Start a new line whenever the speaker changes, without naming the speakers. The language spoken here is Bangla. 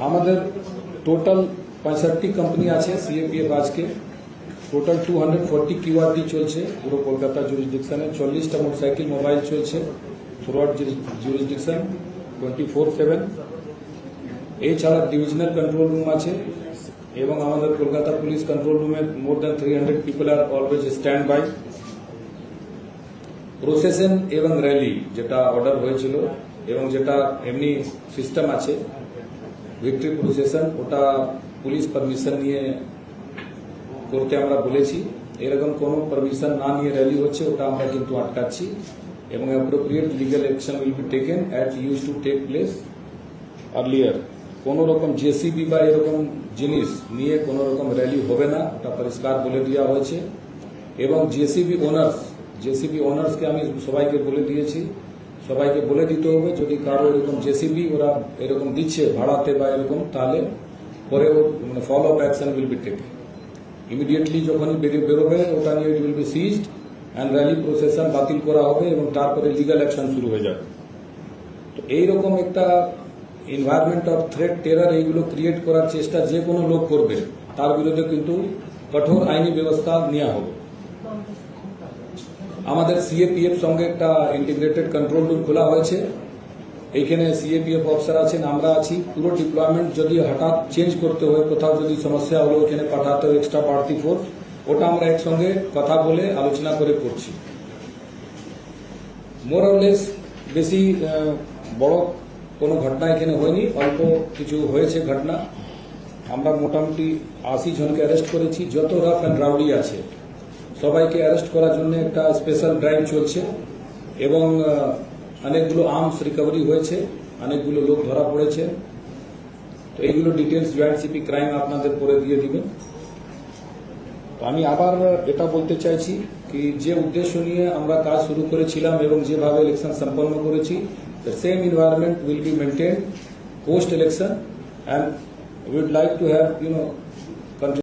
আমাদের টোটাল 65 কোম্পানি আছে সিএপিএফ আজকে টোটাল 240 কিউআরটি চলছে পুরো কলকাতা জুরিসডিকশনে 40টা মোটরসাইকেল মোবাইল চলছে থ্রুআউট জুরিসডিকশন 24/7 এছাড়া ডিভিশনাল কন্ট্রোল রুম আছে এবং আমাদের কলকাতা পুলিশ কন্ট্রোল রুমে more than 300 people are always stand by. Procession এবং র্যালি যেটা অর্ডার হয়েছিল এবং যেটা এমনি সিস্টেম আছে ভিক্টরি প্রসেশন ওটা পুলিশ পারমিশন নিয়ে করতে আমরা বলেছি। এরকম কোনো পারমিশন না নিয়ে র্যালি হচ্ছে ওটা আমরা কিন্তু আটকাচ্ছি এবং appropriate legal action will be taken at use to take place earlier. কোন রকম জেসিবি বা এরকম জিনিস নিয়ে কোন রকম র্যালি হবে না ওটা পরিষ্কার বলে দেওয়া হয়েছে এবং জেসিবি ওনার্সকে আমি সবাইকে বলে দিয়েছি সবাইকে বলে দিতে হবে যদি কারো এরকম জেসিবি ওরা এরকম দিচ্ছে ভাড়াতে বা এরকম তাহলে পরে follow up action will be taken immediately যখনই বেরোবে ওটা নিয়ে it will be seized and rally procession বাতিল করা হবে এবং তারপরে লিগাল অ্যাকশন শুরু হয়ে যাবে। তো এইরকম একটা এনভায়রনমেন্ট অফ থ্রেট টেরার এইগুলো ক্রিয়েট করার চেষ্টা যে কোনো লোক করবে তার বিরুদ্ধে কিন্তু কঠোর আইনি ব্যবস্থা নেওয়া হবে। আমাদের সিএপিএফ সঙ্গে একটা ইন্টিগ্রেটেড কন্ট্রোল রুম খোলা হয়েছে এইখানে সিএপিএফ অফিসার আছেন আমরা আছি পুরো ডিপ্লয়মেন্ট যদি হঠাৎ চেঞ্জ করতে হয় কোথাও যদি সমস্যা হলো এখানে পাঠাতে হয় এক্সট্রা বাড়তি ফোর্স ওটা আমরা একসঙ্গে কথা বলে আলোচনা করে করছি। মোরলেস বেশি বড় কোনো ঘটনা এখানে হয়নি অল্প কিছু হয়েছে ঘটনা। আমরা মোটামুটি 80 জনকে অ্যারেস্ট করেছি যত রাফ অ্যান্ড রাউডি আছে সবাইকে অ্যারেস্ট করার জন্য একটা স্পেশাল ড্রাইভ চলছে এবং অনেকগুলো আর্মস রিকভারি হয়েছে অনেকগুলো লোক ধরা পড়েছে। তো এইগুলো ডিটেলস জয়েন্ট সিপি ক্রাইম আপনাদের পরে দিয়ে দিবেন। তো আমি আবার এটা বলতে চাইছি কি যে উদ্দেশ্য নিয়ে আমরা কাজ শুরু করেছিলাম এবং যেভাবে ইলেকশন সম্পন্ন করেছি the same environment will be maintained post election and we would like to have